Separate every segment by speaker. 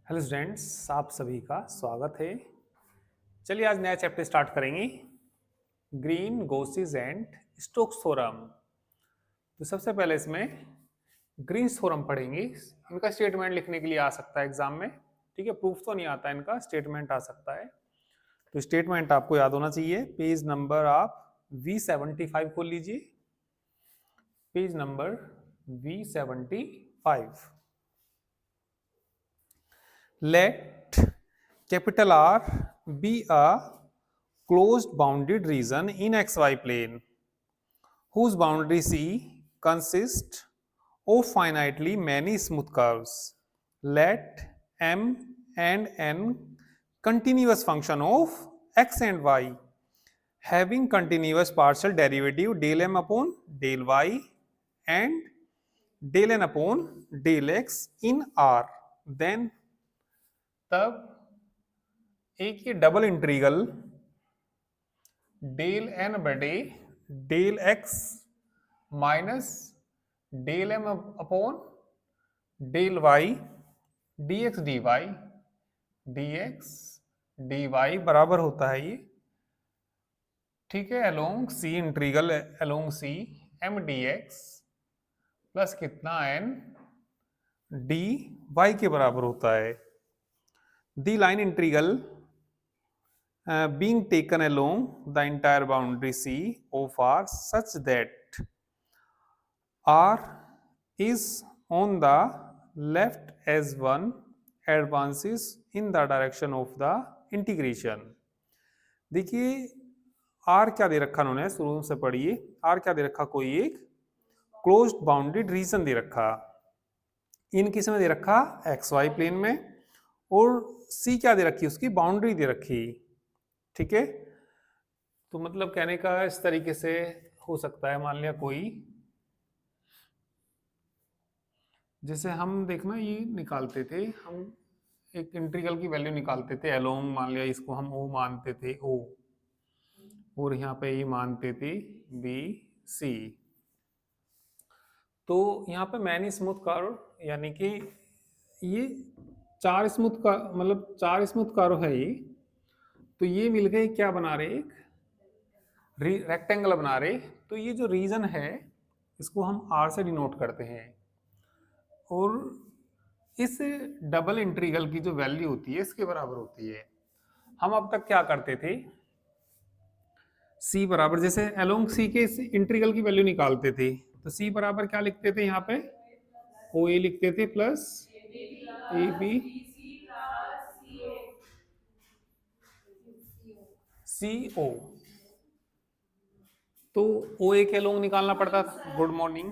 Speaker 1: Hello students, आप सभी का स्वागत है। चलिए आज नया चैप्टर स्टार्ट करेंगे, green Gauss's and Stokes theorem. तो सबसे पहले इसमें ग्रीन थ्योरम पढ़ेंगे। इनका स्टेटमेंट लिखने के लिए आ सकता है एग्जाम में, ठीक है। प्रूफ तो नहीं आता, इनका स्टेटमेंट आ सकता है। तो स्टेटमेंट आपको याद होना चाहिए। पेज नंबर आप V75 खोल लीजिए, page number V75। Let capital R be a closed bounded region in xy plane whose boundary C consists of finitely many smooth curves. Let M and N continuous function of x and y having continuous partial derivative del m upon del y and del n upon del x in R. Then तब एक ये double integral del N बटे del x minus del M upon del y D x D y बराबर होता है ये, ठीक है। Along C integral along C M D x plus कितना एन डी वाई के बराबर होता है। The line integral being taken along the entire boundary C of R such that R is on the left as one advances in the direction of the integration। देखिए R क्या दे रखा उन्होंने, शुरू से पढ़िए। R क्या दे रखा, कोई एक क्लोज्ड बाउंडेड रीजन दे रखा, इन किस में दे रखा, एक्स वाई प्लेन में, और C क्या दे रखी, उसकी बाउंड्री दे रखी, ठीक है। तो मतलब कहने का इस तरीके से हो सकता है, मान लिया कोई, जैसे हम देखना ये निकालते थे, हम एक इंटीग्रल की वैल्यू निकालते थे अलोंग, मान लिया इसको हम ओ मानते थे, ओ, और यहाँ पे ये मानते थे बी सी। तो यहाँ पे मैनी स्मूथ कर्व, यानी कि ये चार स्मूथ का मतलब चार स्मूथ कर्व है ये। तो ये मिल गए क्या बना रहे, एक रेक्टेंगल बना रहे। तो ये जो रीजन है इसको हम आर से डिनोट करते हैं, और इस डबल इंटीग्रल की जो वैल्यू होती है इसके बराबर होती है। हम अब तक क्या करते थे, c बराबर, जैसे अलोंग c के इस इंटीग्रल की वैल्यू निकालते थे, तो c बराबर क्या लिखते थे, यहाँ पे ओ ए लिखते थे प्लस ए बी सी ओ। तो ओ ए के अलोंग निकालना पड़ता था, गुड मॉर्निंग,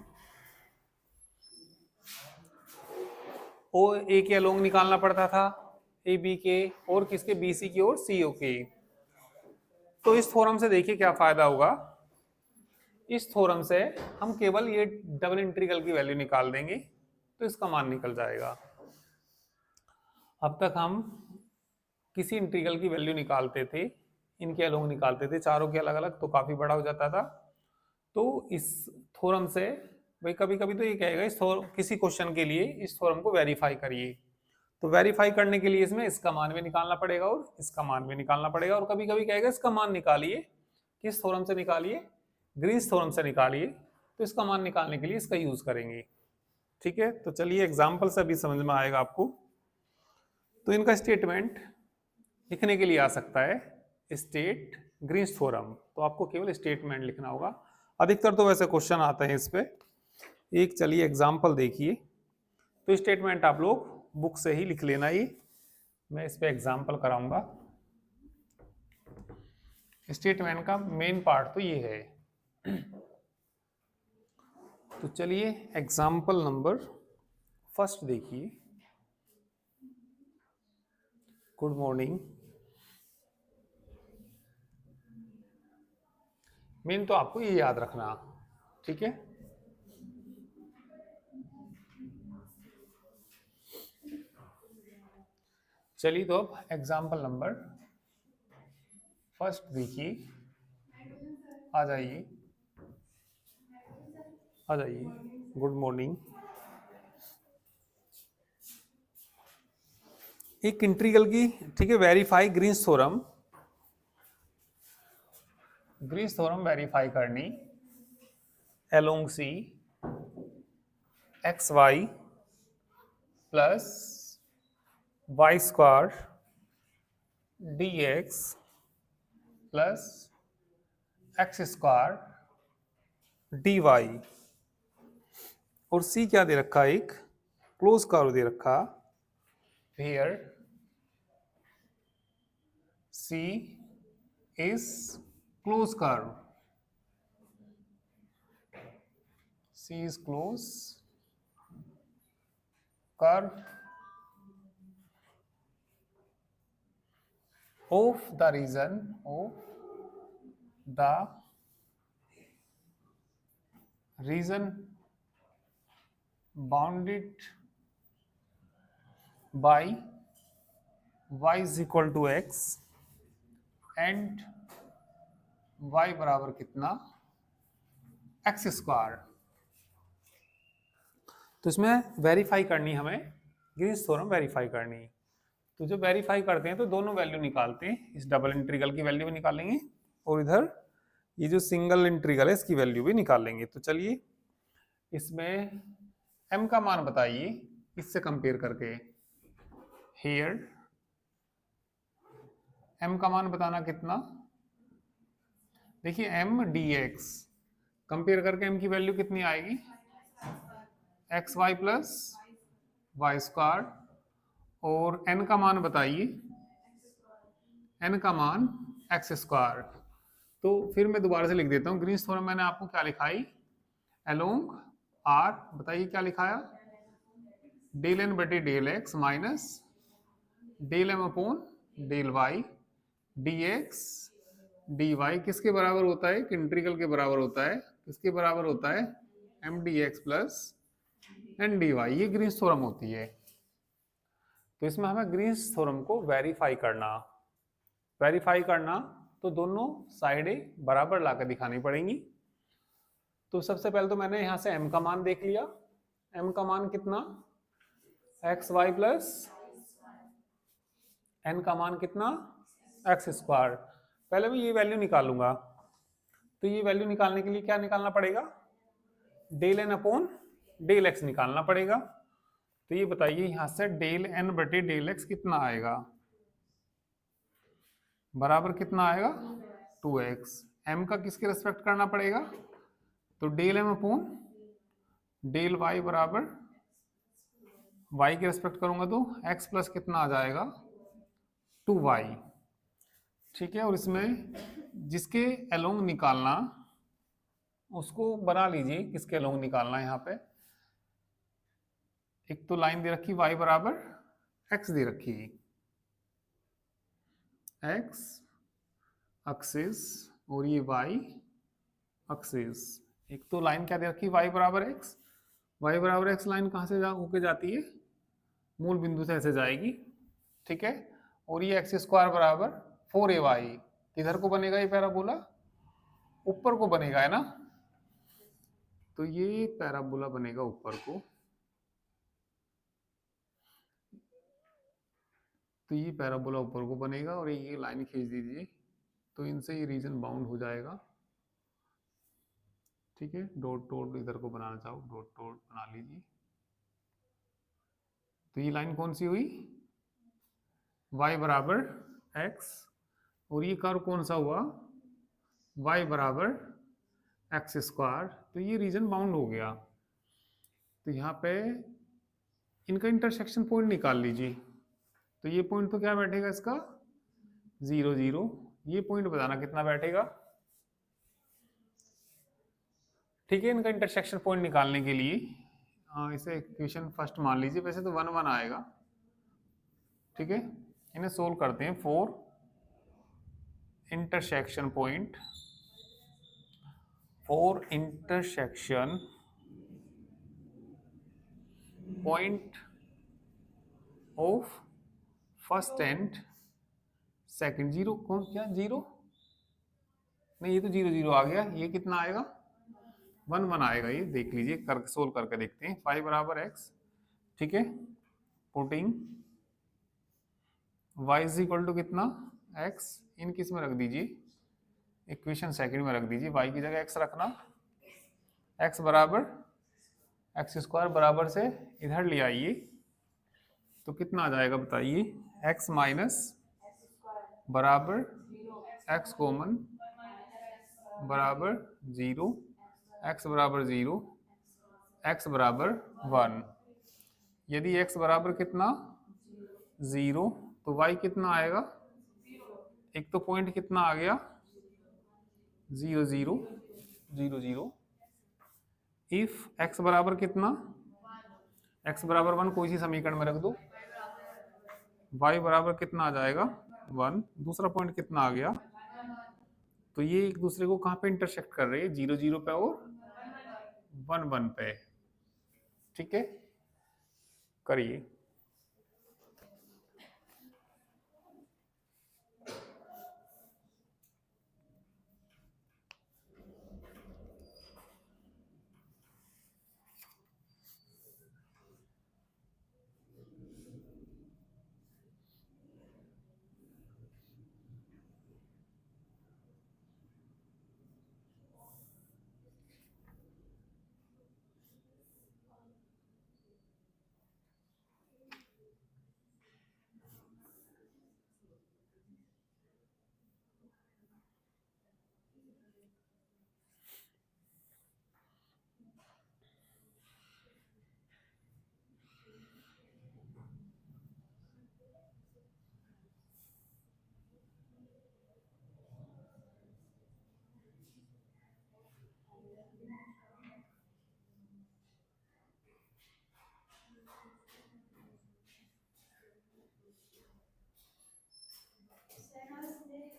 Speaker 1: ओ ए के अलोंग निकालना पड़ता था, ए बी के, और किसके, बी सी की और सी ओ के। तो इस थ्योरम से देखिए क्या फायदा होगा, इस थ्योरम से हम केवल ये डबल इंटीग्रल की वैल्यू निकाल देंगे तो इसका मान निकल जाएगा। अब तक हम किसी इंटीग्रल की वैल्यू निकालते थे, इनके अलोंग निकालते थे, चारों के अलग अलग, तो काफी बड़ा हो जाता था। तो इस थ्योरम से भाई कभी कभी तो ये कहेगा इस किसी क्वेश्चन के लिए इस थ्योरम को वेरीफाई करिए, तो वेरीफाई करने के लिए इसमें इसका मान भी निकालना पड़ेगा और इसका मान भी निकालना पड़ेगा, और कभी कभी कहेगा इसका मान निकालिए, किस थ्योरम से निकालिए, ग्रीन्स थ्योरम से निकालिए, तो इसका मान निकालने के लिए इसका यूज करेंगे, ठीक है। तो चलिए एग्जाम्पल से अभी समझ में आएगा आपको। तो इनका स्टेटमेंट लिखने के लिए आ सकता है स्टेट ग्रीन्स थ्योरम, तो आपको केवल स्टेटमेंट लिखना होगा। अधिकतर तो वैसे क्वेश्चन आते हैं इस पे। एक चलिए एग्जाम्पल देखिए, तो स्टेटमेंट आप लोग बुक से ही लिख लेना, ही मैं इस पे एग्जाम्पल कराऊंगा। स्टेटमेंट का मेन पार्ट तो ये है। तो चलिए एग्जाम्पल नंबर फर्स्ट देखिए। Good morning. मेन तो आपको ये याद रखना, ठीक है। चलिए तो अब एग्जाम्पल नंबर फर्स्ट देखिए, आ जाइए आ जाइए, गुड मॉर्निंग। एक इंटीग्रल की, ठीक है, verify Green's theorem, Green's theorem verify करनी along C x Y plus Y square d x plus x square D y, और सी क्या दे रखा है, एक क्लोज कर्व दे रखा, here C is close curve, C is close curve of the region bounded by y is equal to x and y बराबर कितना, एक्स स्क्वायर। तो इसमें वेरीफाई करनी हमें, ग्रीन्स थ्योरम वेरीफाई करनी। तो जब वेरीफाई करते हैं तो दोनों वैल्यू निकालते हैं, इस डबल इंटीग्रल की वैल्यू भी निकालेंगे और इधर ये जो सिंगल इंटीग्रल है इसकी वैल्यू भी निकालेंगे। तो चलिए इसमें m का मान बताइए इससे कंपेयर करके, हियर m का मान बताना कितना, देखिए m dx कंपेयर करके m की वैल्यू कितनी आएगी, X Y plus Y square, और n का मान बताइए, n का मान एक्स स्क्वायर। तो फिर मैं दोबारा से लिख देता हूँ, ग्रीन्स थ्योरम मैंने आपको क्या लिखाई, अलोंग r, बताइए क्या लिखाया, डेल n बटे del x minus del m upon del y D x D Y किसके बराबर होता है, एक इंटीग्रल के बराबर होता है, किसके बराबर होता है, M D x plus N D Y, ये ग्रीन्स थ्योरम होती है। तो इसमें हमें ग्रीन्स थ्योरम को वेरीफाई करना तो दोनों साइडें बराबर लाकर दिखानी पड़ेंगी। तो सबसे पहले तो मैंने यहां से m का मान देख लिया, m का मान कितना, एक्स वाई प्लस n का मान कितना, एक्स स्क्वायर। पहले मैं ये वैल्यू निकालूंगा, तो ये वैल्यू निकालने के लिए क्या निकालना पड़ेगा, del N upon del X निकालना पड़ेगा। तो ये बताइए यहां से डेल एन बटे डेल एक्स कितना आएगा, बराबर कितना आएगा, 2x। m का किसके रेस्पेक्ट करना पड़ेगा, तो del m upon del y बराबर y के रेस्पेक्ट करूंगा तो x प्लस कितना आ जाएगा, 2y। ठीक है, और इसमें जिसके अलोंग निकालना उसको बना लीजिए, किसके अलोंग निकालना है, यहाँ पे एक तो लाइन दे रखी y बराबर x दे रखी, x एक्सिस और ये y एक्सिस, एक तो लाइन क्या दे रखी, y बराबर x लाइन कहाँ से होके जाती है, मूल बिंदु से ऐसे जाएगी, ठीक है, और ये एक्स स्क्वायर बराबर 4ay, किधर को बनेगा ये पैराबोला, ऊपर को बनेगा, है ना, तो ये पैराबोला बनेगा ऊपर को, तो ये पैराबोला ऊपर को बनेगा और ये लाइन खींच दीजिए, तो इनसे ये रीजन बाउंड हो जाएगा। ठीक है, डॉट डॉट इधर को बनाना चाहो डॉट डॉट बना लीजिए। तो ये लाइन कौन सी हुई, y बराबर x, और ये कर्व कौन सा हुआ, y बराबर एक्स स्क्वायर, तो ये रीजन बाउंड हो गया। तो यहाँ पे इनका इंटरसेक्शन पॉइंट निकाल लीजिए, तो ये पॉइंट तो क्या बैठेगा इसका, 0 0, ये पॉइंट बताना कितना बैठेगा। ठीक है, इनका इंटरसेक्शन पॉइंट निकालने के लिए इसे इक्वेशन फर्स्ट मान लीजिए, वैसे तो 1 1 आएगा। ठीक है, इन्हें सोल्व करते हैं, 4 intersection point, 4 intersection point of first and second, 0 कौन, क्या 0 नहीं, ये तो 0 0 आ गया, ये कितना आएगा, 1 1 आएगा, ये देख लीजिए, करके सोल्व करके देखते हैं। 5 बराबर x, ठीक है, putting y is equal to कितना, x, इन किस में रख दीजिए, इक्वेशन सेकंड में रख दीजिए, y की जगह x रखना, x बराबर एक्स स्क्वायर बराबर से इधर ले आइए तो कितना आ जाएगा बताइए, x माइनस बराबर x कॉमन बराबर 0, x बराबर 0, x बराबर 1। यदि x बराबर कितना 0 तो y कितना आएगा, एक तो पॉइंट कितना आ गया 0 0 0 0। इफ x बराबर कितना, x बराबर 1 कोई सी समीकरण में रख दो, y बराबर कितना आ जाएगा 1, दूसरा पॉइंट कितना आ गया, तो ये एक दूसरे को कहाँ पे इंटरसेक्ट कर रहे हैं, 0 0 पे और 1 1 पे। ठीक है, करिए।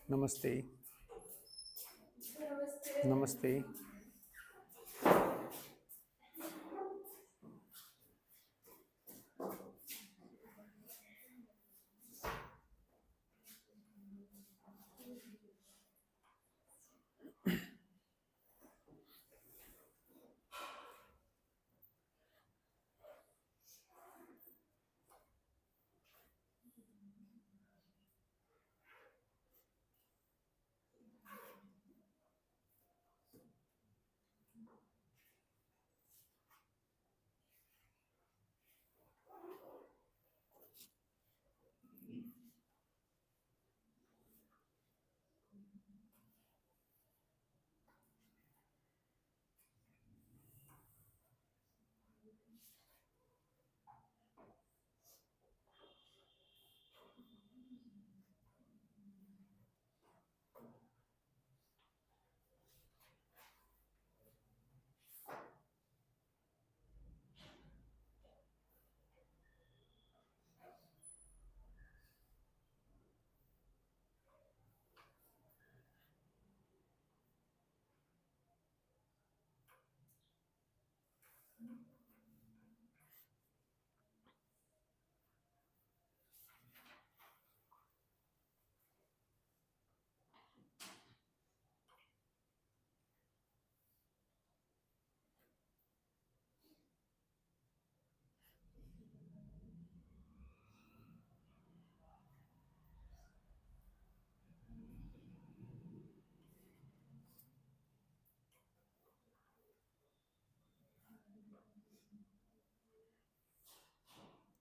Speaker 1: नमस्ते नमस्ते।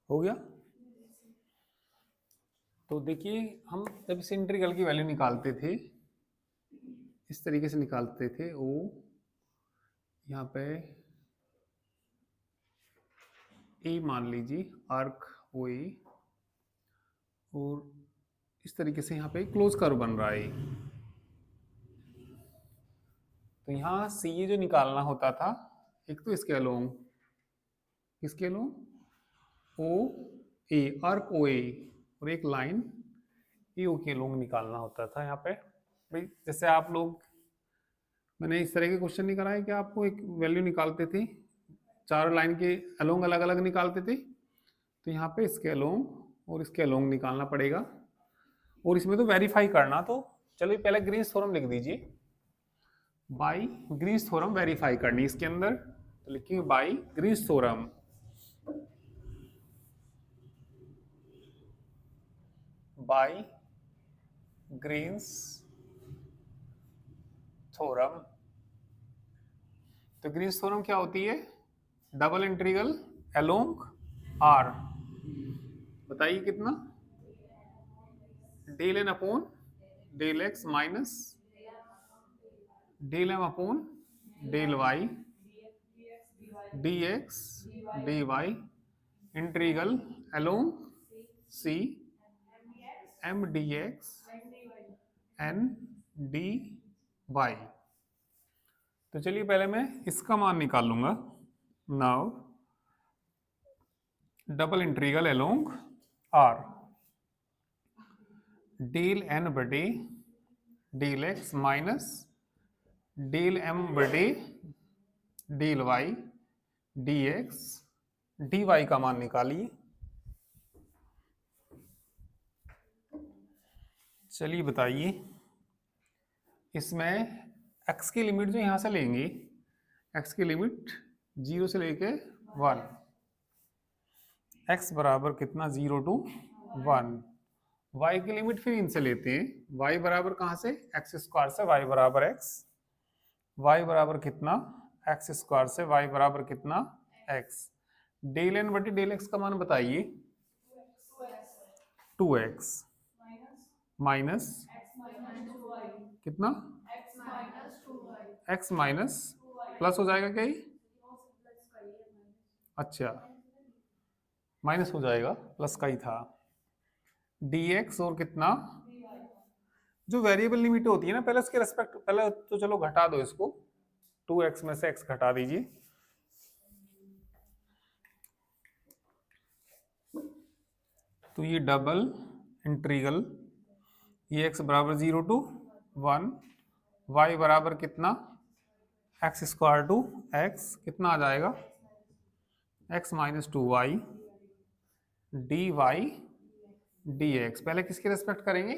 Speaker 1: हो गया। तो देखिए, हम जब इस इंटीग्रल की वैल्यू निकालते थे इस तरीके से निकालते थे, ओ यहाँ पे ए मान लीजिए, आर्क ओ ए, और इस तरीके से यहाँ पे क्लोज कर्व बन रहा है। तो यहाँ सी ए जो निकालना होता था, एक तो इसके अलोंग, किसके अलोंग, ओ ए, आर्क ओ ए, और एक लाइन ए ओ के अलोंग निकालना होता था। यहाँ पे भाई जैसे आप लोग, मैंने इस तरह के क्वेश्चन नहीं कराए कि आपको एक वैल्यू निकालते थे, चार लाइन के अलोंग अलग अलग निकालते थे, तो यहाँ पे इसके अलोंग और इसके अलोंग निकालना पड़ेगा, और इसमें तो वेरीफाई करना। तो चलिए पहले ग्रीन्स थ्योरम लिख दीजिए, बाई ग्रीन्स थ्योरम वेरीफाई करनी इसके अंदर, तो लिखेंगे by Green's theorem. By Green's theorem. तो ग्रीन्स थ्योरम क्या होती है? डबल इंटीग्रल अलोंग आर, बताइए कितना? Del N upon del x minus del M upon del y D x D y integral along C M D x N D y. तो चलिए पहले मैं इसका मान निकाल लूंगा। Now double integral along R, del N बटे del x minus del M बटे del y D x D Y का मान निकालिए। चलिए बताइए, इसमें x की लिमिट जो यहां से लेंगे, x की लिमिट 0 से लेके 1, x बराबर कितना 0 to 1, y की लिमिट फिर इनसे लेते हैं, y बराबर कहां से? एक्स स्क्वायर से y बराबर x, y बराबर कितना? एक्स स्क्वायर से y बराबर कितना? x। डेल एन बटे डेल एक्स का मान बताइए। 2x माइनस कितना? x माइनस प्लस हो जाएगा क्या? अच्छा, माइनस हो जाएगा, प्लस का ही था। dx और कितना? जो वेरिएबल लिमिट होती है ना, पहले उसके रेस्पेक्ट, पहले तो चलो घटा दो इसको, 2x में से x घटा दीजिए, तो ये डबल इंटीग्रल, ये x बराबर 0 to 1, y बराबर कितना? एक्स स्क्वायर टू x, कितना आ जाएगा? x minus 2y D Y D X. पहले किसकी रेस्पेक्ट करेंगे?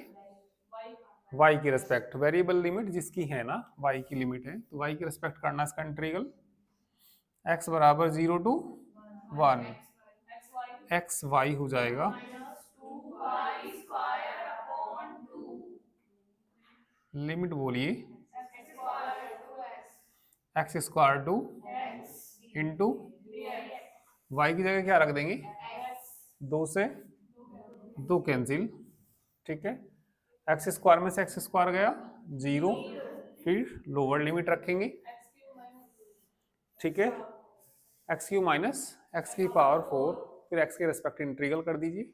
Speaker 1: y की रेस्पेक्ट, वेरिएबल लिमिट जिसकी है ना, y की लिमिट है, तो y की रेस्पेक्ट करना इसका इंटीग्रल। x बराबर 0 to 1, एक्स वाई हो जाएगा, लिमिट बोलिए, X square two into Y की जगह क्या रख देंगे? 2 से 2 कैंसिल, ठीक है। एक्स स्क्वायर में से एक्स स्क्वायर गया 0, फिर लोअर लिमिट रखेंगे, ठीक है। एक्स क्यू माइनस एक्स की पावर 4, फिर एक्स के रेस्पेक्ट इंटीग्रल कर दीजिए।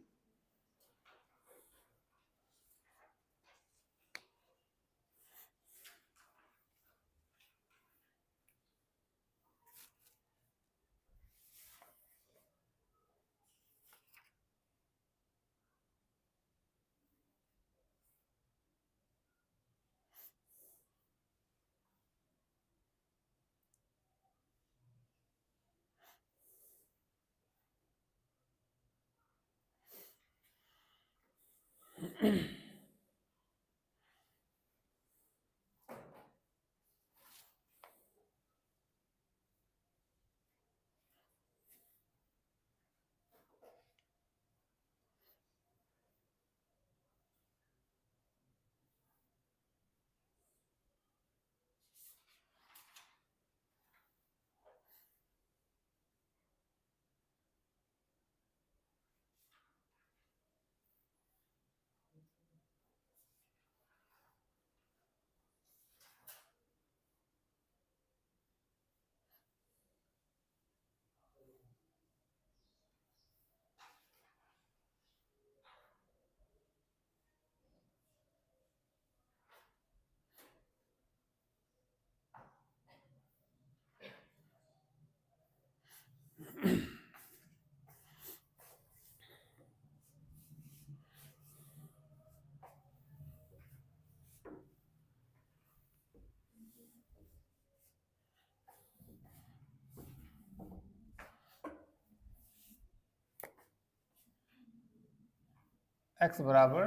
Speaker 1: एक्स बराबर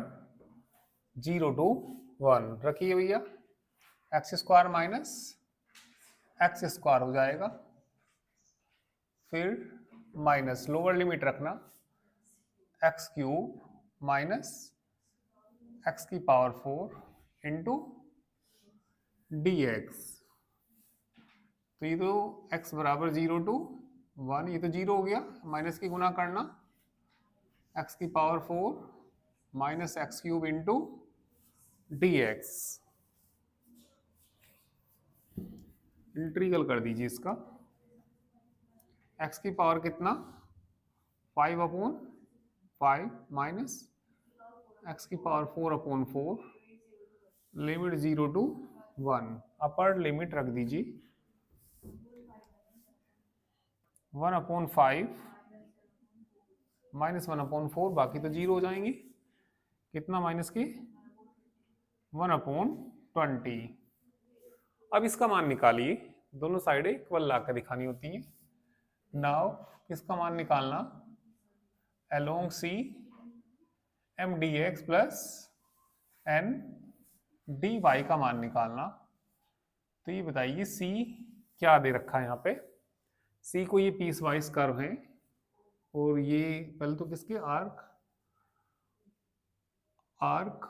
Speaker 1: 0 to 1 रखिए भैया, x square minus x square हो जाएगा, फिर माइनस लोअर लिमिट रखना, एक्स क्यूब माइनस एक्स की पावर 4 इंटू डी एक्स। तो ये तो x बराबर 0 टू 1, ये तो 0 हो गया, माइनस की गुना करना, x की power 4 minus X cube into D X. Integral कर दीजिए इसका, x की पावर कितना 5/5 माइनस एक्स की power 4/4, limit 0 to 1, upper limit रख दीजिए 1/5 माइनस 1/4, बाकी तो 0 हो जाएंगे, कितना माइनस की 1/20। अब इसका मान निकालिए, दोनों साइडें इक्वल ला कर दिखानी होती है। नाउ किसका मान निकालना, along C M D x plus N D Y का मान निकालना। तो ये बताइए सी क्या दे रखा है यहाँ पे, सी को ये पीस वाइज कर्व है, और ये पहले तो किसके आर्क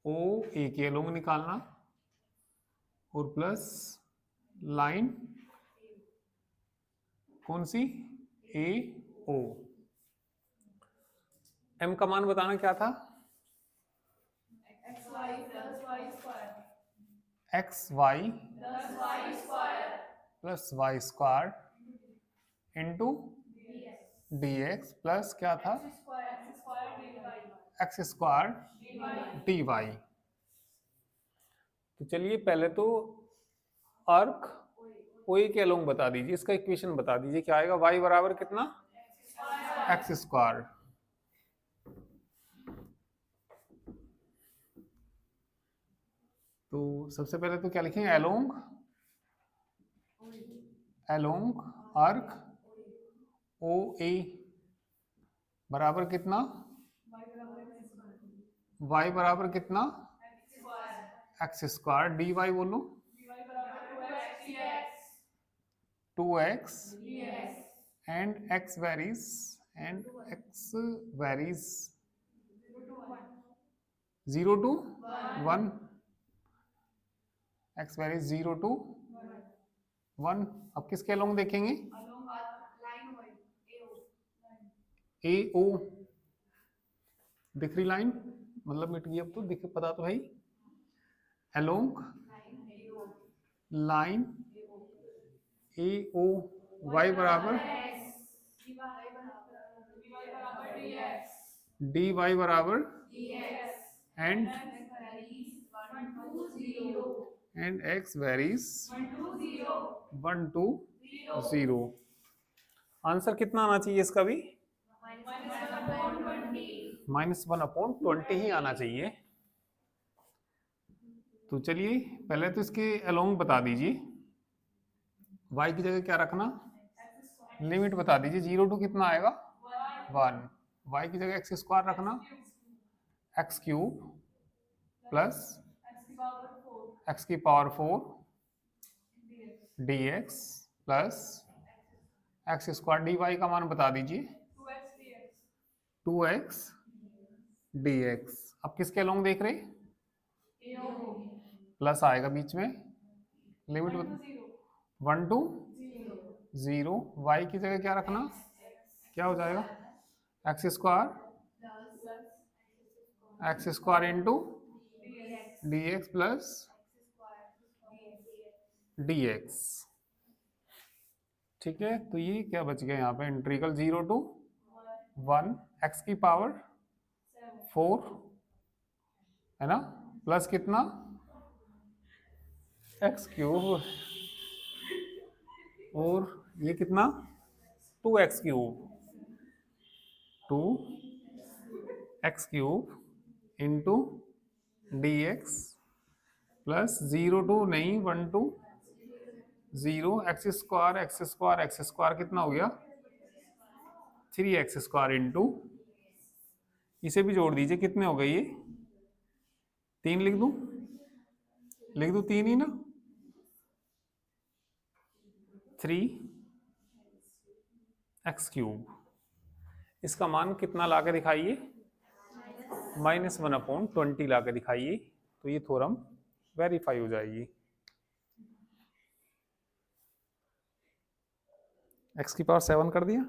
Speaker 1: ओ ए के अलोंग निकालना, और प्लस लाइन कौन सी ए ओ। एम का मान बताना क्या था, X Y plus Y square into D x plus क्या था एक्स स्क्वायर डी वाई। तो चलिए पहले तो आर्क ओए के अलोंग बता दीजिए, इसका इक्वेशन बता दीजिए क्या आएगा, y बराबर कितना एक्स स्क्वायर। तो सबसे पहले तो क्या लिखेंगे, अलोंग आर्क ओ ए बराबर कितना, y बराबर कितना एक्स स्क्वायर, डी वाई बोलो 2x and x varies 0 to 1, x varies 0 to 1। अब किसके अलोंग देखेंगे, ए ओ दिख रही लाइन, मतलब मिट गई अब तो, दिख पता तो है, अलोंग लाइन ए ओ y बराबर डी वाई बराबर and x varies 1 to 0। Answer कितना आना चाहिए इसका भी, -1/20 ही आना चाहिए। तो चलिए पहले तो इसके अलोंग बता दीजिए, y की जगह क्या रखना, लिमिट बता दीजिए 0 टू कितना आएगा 1, y की जगह एक्स स्क्वायर रखना, एक्स क्यूब प्लस एक्स की power 4 D x plus x square, D Y का मान बता दीजिए 2x dx। अब किसके अलोंग देख रहे, प्लस आएगा बीच में, लिमिट 1 to 0, y की जगह क्या रखना, क्या हो जाएगा x square into D x plus D x. ठीक है, तो ये क्या बच गया यहाँ पे, इंटीग्रल 0 to 1 एक्स की पावर 4 है ना, प्लस कितना एक्स क्यूब, और ये कितना 2x cube into D x plus 0 to नहीं 1 to 0, एक्स स्क्वायर कितना हो गया 3x² इंटू, इसे भी जोड़ दीजिए, कितने हो गए ये 3, लिख दूं 3 ही ना, 3x क्यूब। इसका मान कितना ला के दिखाइए, -1/20 ला के दिखाइए, तो ये थ्योरम वेरीफाई हो जाएगी। x⁴ कर दिया।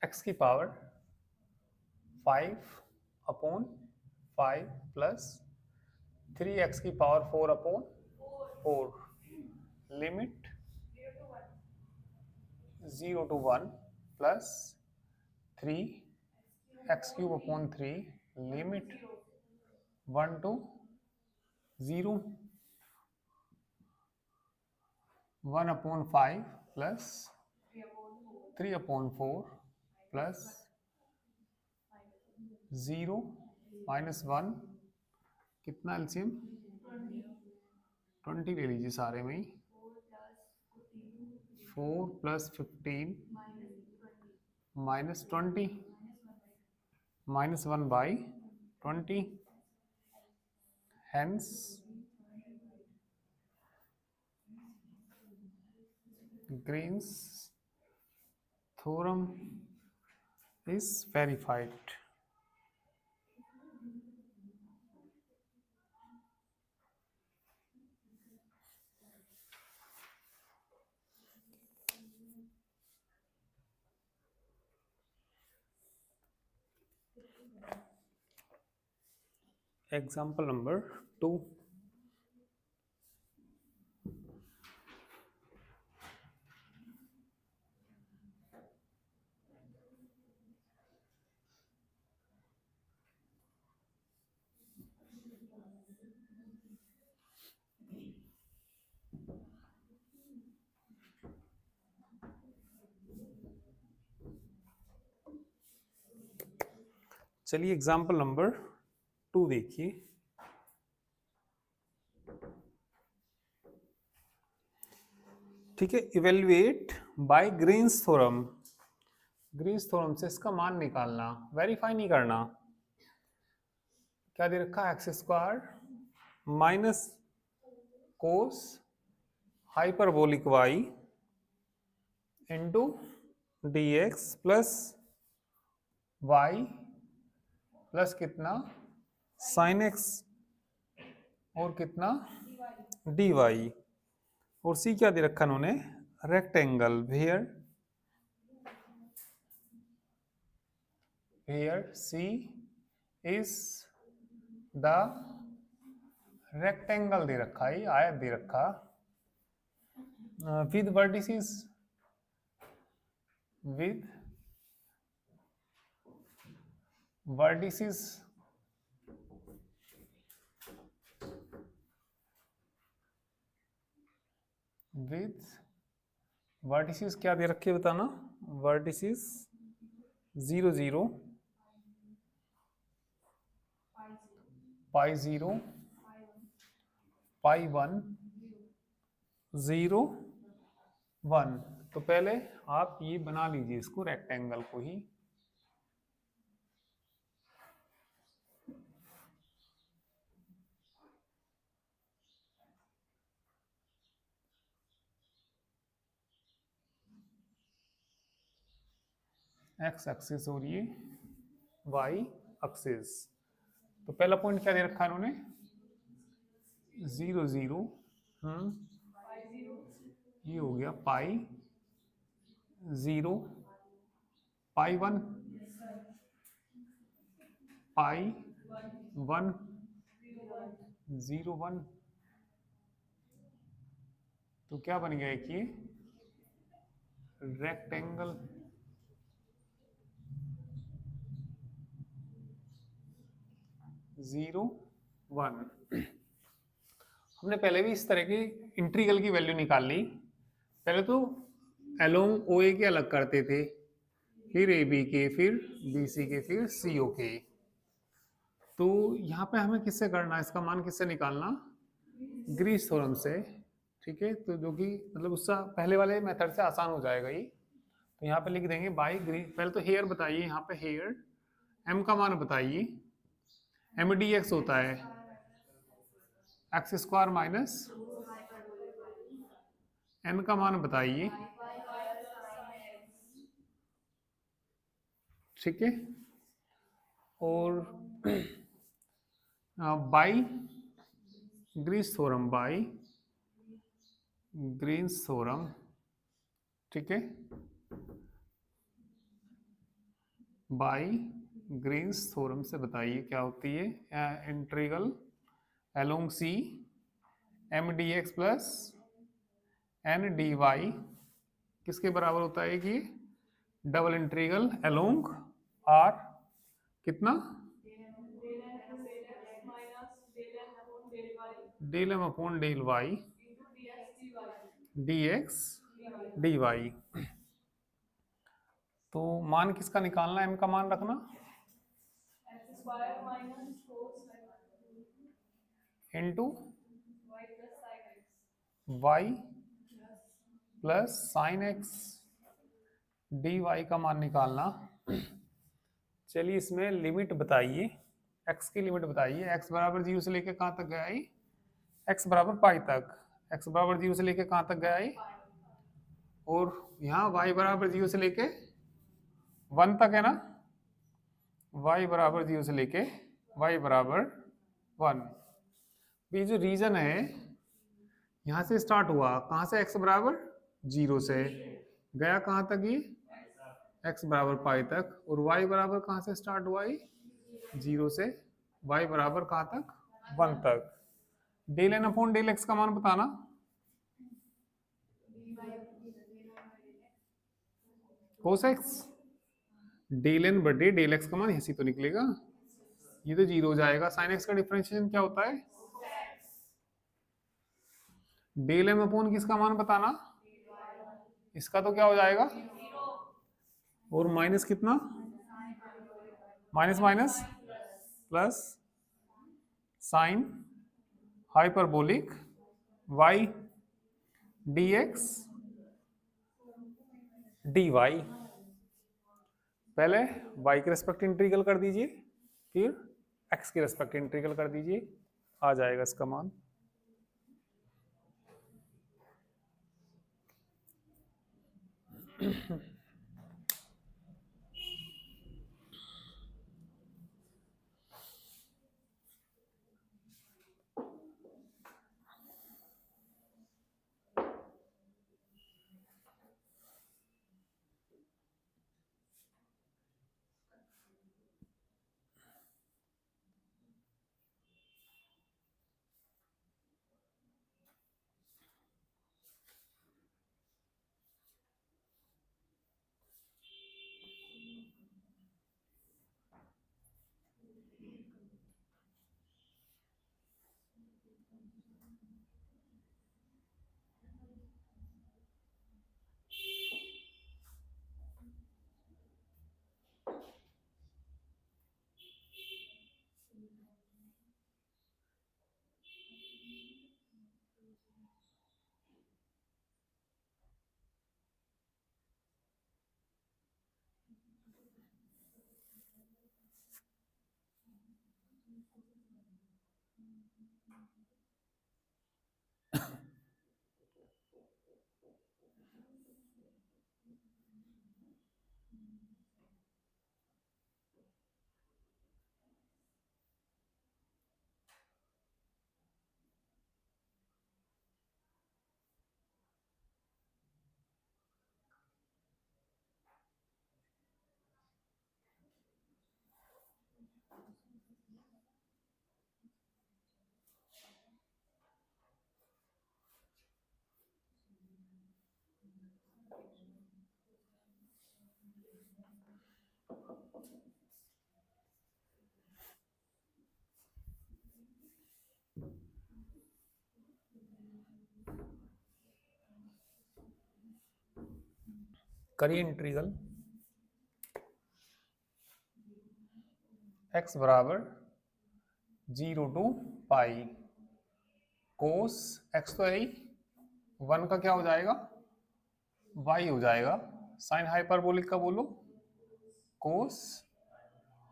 Speaker 1: x⁵ 5/5 plus 3x⁴/4 limit 0 to 1 plus 3x⁵/3 limit 1 to 0, 1/5 plus 3/4 plus 0 -1, कितना एलसीएम 20 ले लीजिए सारे में ही। 4 + 15 -20 -1/20, hence Green's theorem is verified. Example number 2. चलिए एग्जाम्पल नंबर 2 देखिए। ठीक है, evaluate by Green's theorem. Green's theorem से इसका मान निकालना, वेरीफाई नहीं करना। क्या दे रखा है, x² minus cos hyperbolic y into dx plus y plus कितना sin x और कितना dy, और c क्या दे रखा उन्होंने, rectangle. here c is the rectangle दे रखा है, आयत दे रखा with vertices, with vertices with vertices क्या दे रखे बताना, वर्टिसेस 0 0 π0 π1 0 1। तो पहले आप ये बना लीजिए इसको, रेक्टेंगल को ही। एक्स एक्सिस और ये वाई एक्सिस। तो पहला पॉइंट क्या दे रखा है इन्होंने, 0 0। ये हो गया पाई 0, पाई 1, पाई 1, 0 1। तो क्या बन गया एक ये रेक्टेंगल। 0 1। हमने पहले भी इस तरह की इंटीग्रल की वैल्यू निकाल ली। पहले तो अलोंग ओ ए के अलग करते थे, फिर ए बी के, फिर बी सी के, फिर सी ओ के। तो यहाँ पे हमें किससे करना है, इसका मान किससे निकालना, ग्रीस थ्योरम से। ठीक है, तो जो कि मतलब उससे पहले वाले मेथड से आसान हो जाएगा ये। तो यहाँ पे लिख देंगे बाई ग्रीस। पहले तो हेयर बताइए, यहाँ पे हेयर एम का मान बताइए। एम डी एक्स होता है एक्स स्क्वायर माइनस एन का मान बताइए। ठीक है, और by Green's theorem, by Green's theorem. ठीक है, बाई ग्रीन्स थ्योरम से बताइए क्या होती है integral along C M D x plus N D Y किसके बराबर होता है कि डबल इंटीग्रल अलोंग आर कितना, del M upon del y D x D y. तो मान किसका निकालना है, एम का मान रखना into y plus sine x D Y का मान निकालना। चलिए इसमें लिमिट बताइए, एक्स की लिमिट बताइए। एक्स बराबर 0 से लेके कहाँ तक गया है, एक्स बराबर पाई तक। एक्स बराबर 0 से लेके कहाँ तक गया है, और यहाँ वाई बराबर 0 से लेके 1 तक है ना। वाई बराबर 0 से लेके वाई बराबर 1। ये जो रीजन है यहाँ से स्टार्ट हुआ, कहाँ से, एक्स बराबर 0 से गया कहाँ तक, ये एक्स बराबर पाई तक। और वाई बराबर कहाँ से स्टार्ट हुआ, ये 0 से वाई बराबर कहाँ तक, 1 तक। Del N upon del x का मान बताना। कोस एक्स डेल एन बटे डेल एक्स का मान ऐसी तो निकलेगा, ये तो 0 हो जाएगा। साइन एक्स का डिफरेंशिएशन क्या होता है, डेल एम अपॉन किसका मान बताना, इसका तो क्या हो जाएगा, और माइनस कितना, minus minus plus sine hyperbolic y D x D y. पहले y के रेस्पेक्ट इंटीग्रल कर दीजिए, फिर x के रेस्पेक्ट इंटीग्रल कर दीजिए, आ जाएगा इसका मान। करिए इंटीग्रल x बराबर 0 to पाई कोस x, तो यही 1 का क्या हो जाएगा, y हो जाएगा। साइन हाइपरबोलिक का बोलो, कोस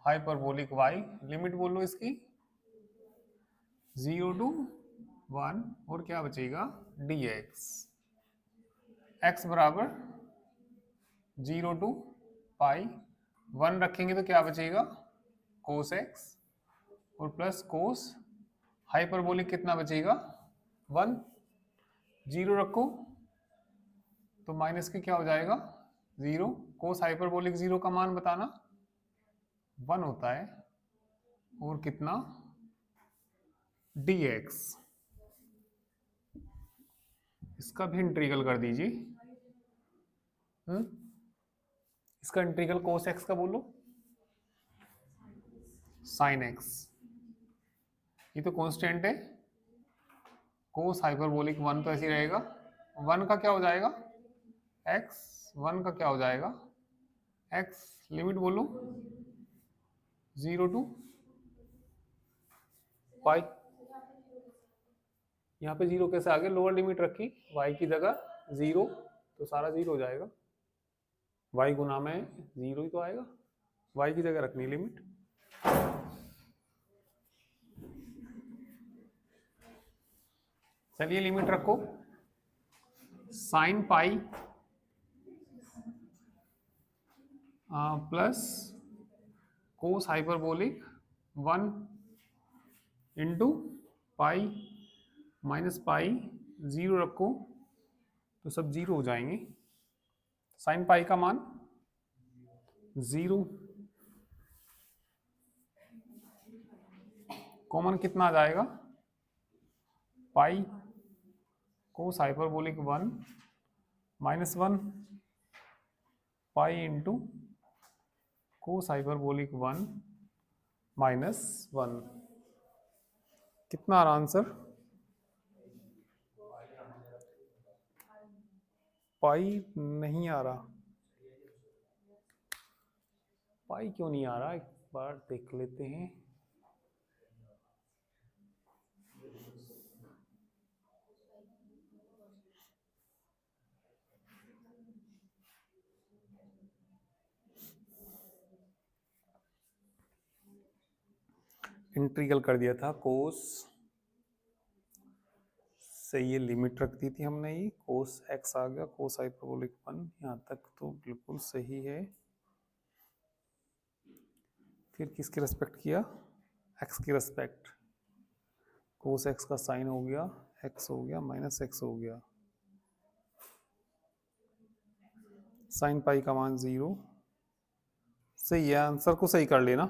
Speaker 1: हाइपरबोलिक y, लिमिट बोलो इसकी 0 to 1, और क्या बचेगा dx। x बराबर 0 to पाई, 1 रखेंगे तो क्या बचेगा कोस x, और प्लस कोस हाइपरबोलिक कितना बचेगा 1, 0 रखो तो माइनस के क्या हो जाएगा 0, कोस हाइपरबोलिक 0 का मान बताना 1 होता है, और कितना dx। इसका भी इंटीग्रल कर दीजिए। इसका इंटीग्रल कोस x का बोलो, साइन x, ये तो कांस्टेंट है, कोस हाइपरबोलिक 1 तो ऐसे ही रहेगा, 1 का क्या हो जाएगा x, 1 का क्या हो जाएगा x, लिमिट बोलो 0 to पाई, यहाँ पे 0 कैसे आ गया, लोअर लिमिट रखी y की जगह 0, तो सारा 0 हो जाएगा, y गुना में 0 ही तो आएगा, y की जगह रखनी लिमिट। चलिए लिमिट रखो, sine pi plus cos hyperbolic 1 into pi minus pi, 0 रखो तो सब 0 हो जाएंगे, साइन पाई का मान 0, कॉमन कितना आ जाएगा pi cos hyperbolic 1 minus 1 pi into cos hyperbolic 1 minus 1, कितना आ रहा आंसर, पाई नहीं आ रहा, पाई क्यों नहीं आ रहा, एक बार देख लेते हैं। इंटीग्रल कर दिया था कोस से, ये लिमिट रख दी थी हमने, ये कोस x आ गया, कोस हाइपरबोलिक 1, यहाँ तक तो बिल्कुल सही है। फिर किसके रेस्पेक्ट किया, x के रेस्पेक्ट, कोस x का साइन हो गया, x हो गया माइनस x हो गया, साइन पाई का मान 0, सही है, आंसर को सही कर लेना,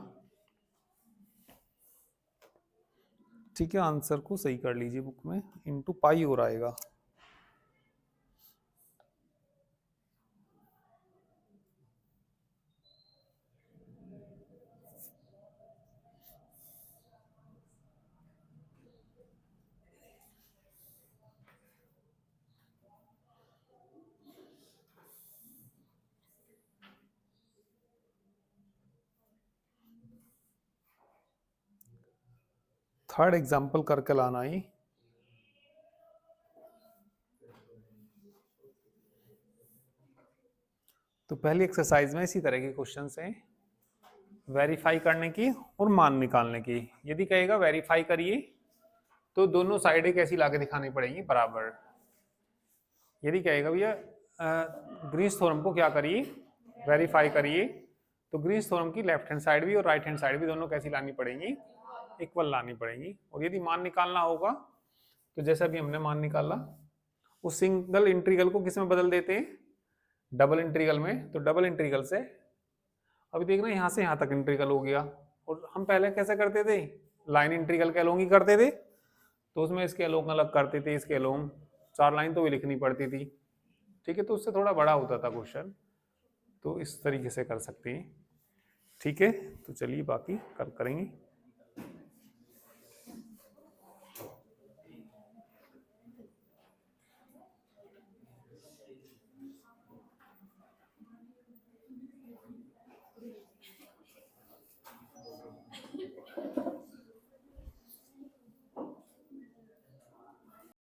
Speaker 1: ठीक है, आंसर को सही कर लीजिए बुक में, इनटू पाई हो आएगा। थर्ड एग्जाम्पल करके लाना ही, तो पहली एक्सरसाइज में इसी तरह के क्वेश्चन हैं, वेरीफाई करने की और मान निकालने की। यदि कहेगा वेरीफाई करिए तो दोनों साइडें कैसी लाके दिखानी पड़ेंगी बराबर। यदि कहेगा भैया ग्रीन्स थ्योरम को क्या करिए वेरीफाई करिए, तो ग्रीन्स थ्योरम की लेफ्ट हैंड साइड भी और राइट हैंड साइड भी दोनों कैसी लानी पड़ेंगी, इक्वल लानी पड़ेंगी। और यदि मान निकालना होगा तो जैसा भी हमने मान निकाला, उस सिंगल इंटीग्रल को किस में बदल देते हैं, डबल इंटीग्रल में। तो डबल इंटीग्रल से अभी देखना यहाँ से यहाँ तक इंटीग्रल हो गया, और हम पहले कैसे करते थे, लाइन इंटीग्रल के अलोंग ही करते थे, तो उसमें इसके अलोंग अलग करते थे, इसके अलोंग 4 लाइन तो भी लिखनी पड़ती थी, ठीक है, तो उससे थोड़ा बड़ा होता था क्वेश्चन, तो इस तरीके से कर सकते हैं, ठीक है। तो चलिए बाकी कल करेंगे।